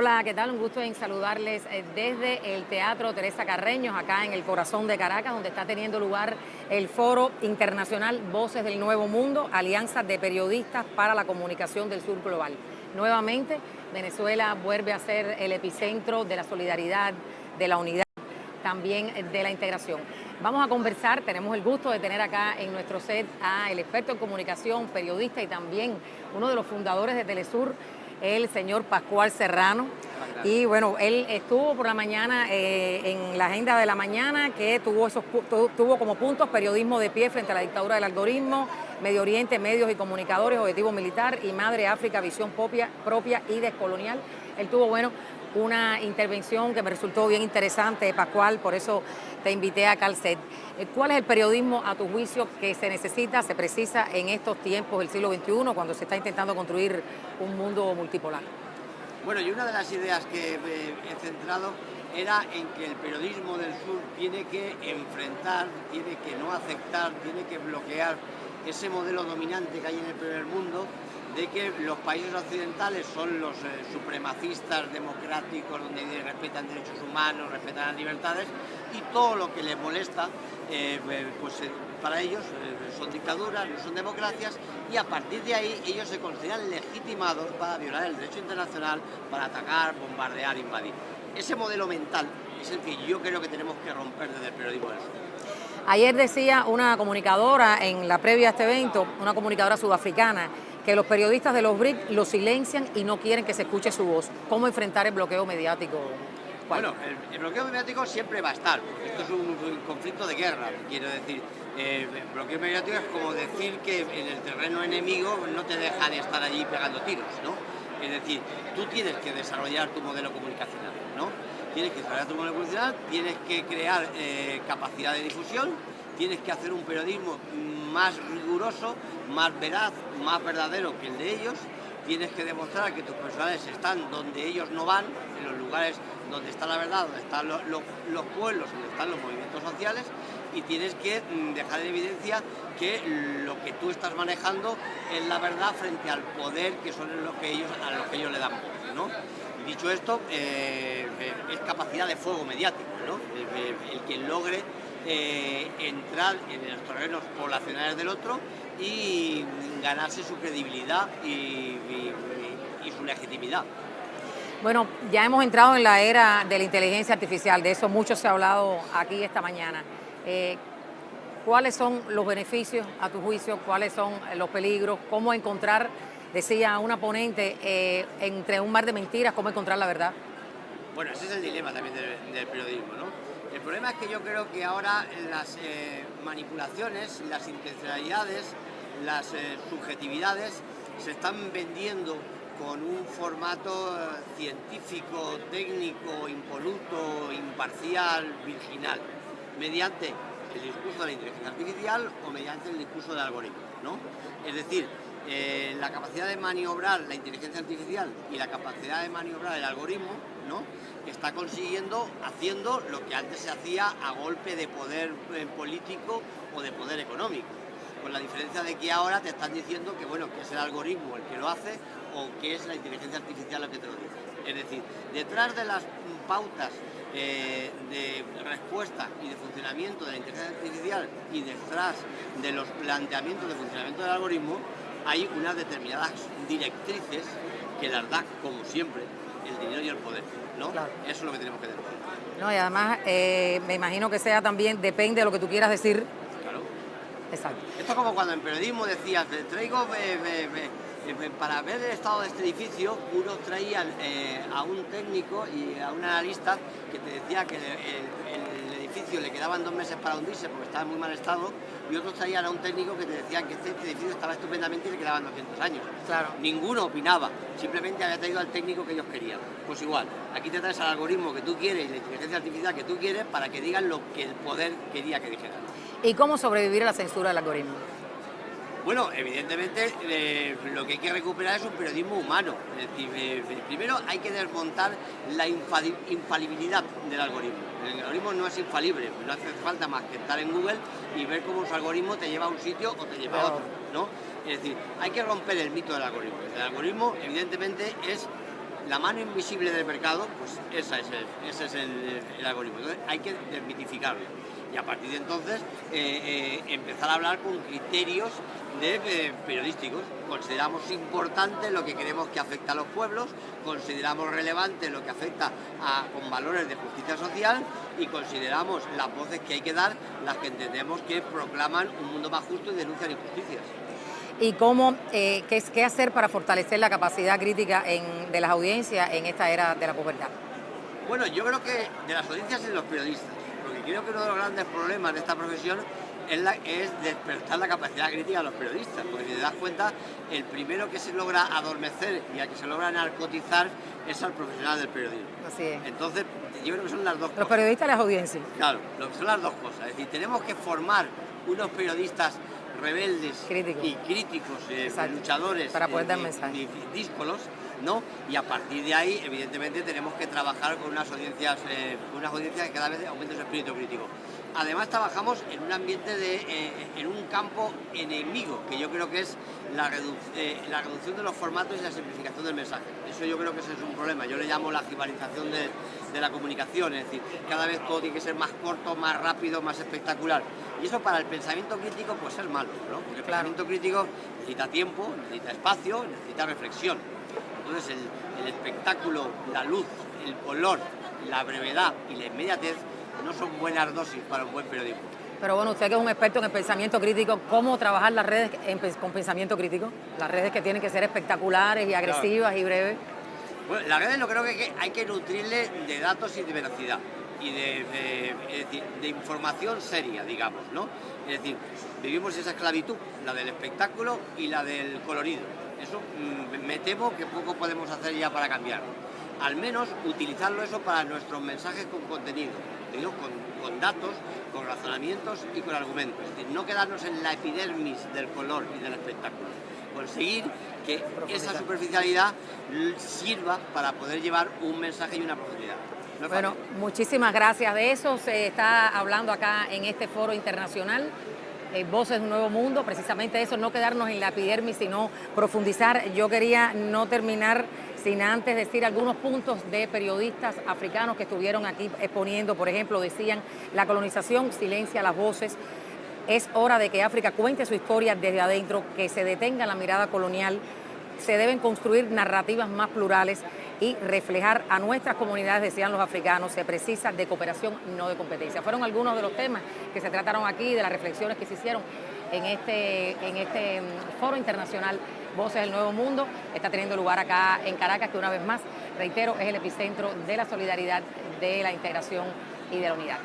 Hola, ¿qué tal? Un gusto en saludarles desde el Teatro Teresa Carreños, acá en el corazón de Caracas, donde está teniendo lugar el Foro Internacional Voces del Nuevo Mundo, Alianza de Periodistas para la Comunicación del Sur Global. Nuevamente, Venezuela vuelve a ser el epicentro de la solidaridad, de la unidad, también de la integración. Vamos a conversar, tenemos el gusto de tener acá en nuestro set a el experto en comunicación, periodista y también uno de los fundadores de Telesur, el señor Pascual Serrano. Y bueno, él estuvo por la mañana en la agenda de la mañana, que tuvo como puntos periodismo de pie frente a la dictadura del algoritmo, Medio Oriente, medios y comunicadores, objetivo militar y Madre África, visión propia y descolonial. Él tuvo, bueno, una intervención que me resultó bien interesante, Pascual, por eso te invité acá al set. ¿Cuál es el periodismo, a tu juicio, que se necesita, se precisa en estos tiempos del siglo XXI, cuando se está intentando construir un mundo multipolar? Bueno, y una de las ideas que he centrado era en que el periodismo del sur tiene que enfrentar, tiene que no aceptar, tiene que bloquear ese modelo dominante que hay en el primer mundo, de que los países occidentales son los supremacistas democráticos, donde respetan derechos humanos, respetan las libertades, y todo lo que les molesta, para ellos son dictaduras, no son democracias, y a partir de ahí ellos se consideran legitimados para violar el derecho internacional, para atacar, bombardear, invadir. Ese modelo mental es el que yo creo que tenemos que romper desde el periodismo del sur. Ayer decía una comunicadora en la previa a este evento, una comunicadora sudafricana, que los periodistas de los BRIC lo silencian y no quieren que se escuche su voz. ¿Cómo enfrentar el bloqueo mediático? Bueno, el bloqueo mediático siempre va a estar. Esto es un conflicto de guerra, quiero decir. El bloqueo mediático es como decir que en el terreno enemigo no te dejan estar allí pegando tiros, ¿no? Es decir, tú tienes que desarrollar tu modelo comunicacional, ¿no? Tienes que desarrollar tu modelo comunicacional, tienes que crear capacidad de difusión, tienes que hacer un periodismo más riguroso, más veraz, más verdadero que el de ellos. Tienes que demostrar que tus personajes están donde ellos no van, en los lugares donde está la verdad, donde están los pueblos, donde están los movimientos sociales, y tienes que dejar en evidencia que lo que tú estás manejando es la verdad frente al poder que son a los que ellos le dan voz, ¿no? Dicho esto, es capacidad de fuego mediático, ¿no? El que logre entrar en los terrenos poblacionales del otro y ganarse su credibilidad y su legitimidad. Bueno, ya hemos entrado en la era de la inteligencia artificial, de eso mucho se ha hablado aquí esta mañana. ¿Cuáles son los beneficios, a tu juicio? ¿Cuáles son los peligros? ¿Cómo encontrar, decía una ponente, entre un mar de mentiras, cómo encontrar la verdad? Bueno, ese es el dilema también del periodismo, ¿no? El problema es que yo creo que ahora las manipulaciones, las intencionalidades, las subjetividades se están vendiendo con un formato científico, técnico, impoluto, imparcial, virginal, mediante el discurso de la inteligencia artificial o mediante el discurso del algoritmo, ¿no? Es decir, la capacidad de maniobrar la inteligencia artificial y la capacidad de maniobrar el algoritmo, ¿no?, está haciendo lo que antes se hacía a golpe de poder político o de poder económico, con la diferencia de que ahora te están diciendo que, bueno, que es el algoritmo el que lo hace o que es la inteligencia artificial la que te lo dice. Es decir, detrás de las pautas de respuesta y de funcionamiento de la inteligencia artificial y detrás de los planteamientos de funcionamiento del algoritmo hay unas determinadas directrices que las da, como siempre, el dinero y el poder, ¿no? Claro. Eso es lo que tenemos que denunciar. No, y además me imagino que sea también, depende de lo que tú quieras decir. Claro. Exacto. Esto es como cuando en periodismo decías, traigo para ver el estado de este edificio, unos traían a un técnico y a un analista que te decía que el edificio le quedaban 2 meses para hundirse porque estaba en muy mal estado, y otros traían a un técnico que te decían que este edificio estaba estupendamente y le quedaban 200 años. Claro. Ninguno opinaba, simplemente había traído al técnico que ellos querían. Pues igual, aquí te traes al algoritmo que tú quieres y la inteligencia artificial que tú quieres para que digan lo que el poder quería que dijeran. ¿Y cómo sobrevivir a la censura del algoritmo? Bueno, evidentemente lo que hay que recuperar es un periodismo humano. Es decir, primero hay que desmontar la infalibilidad del algoritmo. El algoritmo no es infalible, no hace falta más que estar en Google y ver cómo su algoritmo te lleva a un sitio o te lleva a otro, ¿no? Es decir, hay que romper el mito del algoritmo. El algoritmo, evidentemente, es la mano invisible del mercado, pues ese es el algoritmo. Entonces hay que desmitificarlo. Y a partir de entonces empezar a hablar con criterios periodísticos. Consideramos importante lo que queremos que afecta a los pueblos, consideramos relevante lo que afecta con valores de justicia social y consideramos las voces que hay que dar, las que entendemos que proclaman un mundo más justo y denuncian injusticias. ¿Y qué hacer para fortalecer la capacidad crítica de las audiencias en esta era de la posverdad? Bueno, yo creo que de las audiencias y de los periodistas, porque creo que uno de los grandes problemas de esta profesión es despertar la capacidad crítica a los periodistas, porque si te das cuenta, el primero que se logra adormecer y al que se logra narcotizar es al profesional del periodismo. Así es. Entonces, yo creo que son las dos cosas. Los periodistas y las audiencias. Claro, son las dos cosas. Es decir, tenemos que formar unos periodistas rebeldes y críticos, luchadores, para poder dar mensajes, díscolos, ¿no? Y a partir de ahí, evidentemente, tenemos que trabajar con unas audiencias que cada vez aumenten su espíritu crítico. Además, trabajamos en un ambiente en un campo enemigo, que yo creo que es la reducción de los formatos y la simplificación del mensaje. Eso yo creo que ese es un problema. Yo le llamo la jibarización de la comunicación, es decir, cada vez todo tiene que ser más corto, más rápido, más espectacular. Y eso para el pensamiento crítico pues es malo, ¿no? Porque el pensamiento crítico necesita tiempo, necesita espacio, necesita reflexión. Entonces el espectáculo, la luz, el color, la brevedad y la inmediatez no son buenas dosis para un buen periodismo. Pero bueno, usted que es un experto en el pensamiento crítico, ¿cómo trabajar las redes con pensamiento crítico? Las redes que tienen que ser espectaculares y agresivas y breves. Bueno, las redes lo creo que hay que nutrirle de datos y de veracidad y de información seria, digamos, ¿no? Es decir, vivimos esa esclavitud, la del espectáculo y la del colorido. Eso me temo que poco podemos hacer ya para cambiarlo. Al menos utilizarlo eso para nuestros mensajes con contenido, con datos, con razonamientos y con argumentos. Es decir, no quedarnos en la epidermis del color y del espectáculo. Conseguir que esa superficialidad sirva para poder llevar un mensaje y una profundidad. No bueno, muchísimas gracias. De eso se está hablando acá en este foro internacional. Voces de un Nuevo Mundo, precisamente eso, no quedarnos en la epidermis, sino profundizar. Yo quería no terminar sin antes decir algunos puntos de periodistas africanos que estuvieron aquí exponiendo. Por ejemplo, decían, la colonización silencia las voces. Es hora de que África cuente su historia desde adentro, que se detenga la mirada colonial. Se deben construir narrativas más plurales y reflejar a nuestras comunidades, decían los africanos. Se precisa de cooperación, no de competencia. Fueron algunos de los temas que se trataron aquí, de las reflexiones que se hicieron en este foro internacional Voces del Nuevo Mundo. Está teniendo lugar acá en Caracas, que una vez más, reitero, es el epicentro de la solidaridad, de la integración y de la unidad.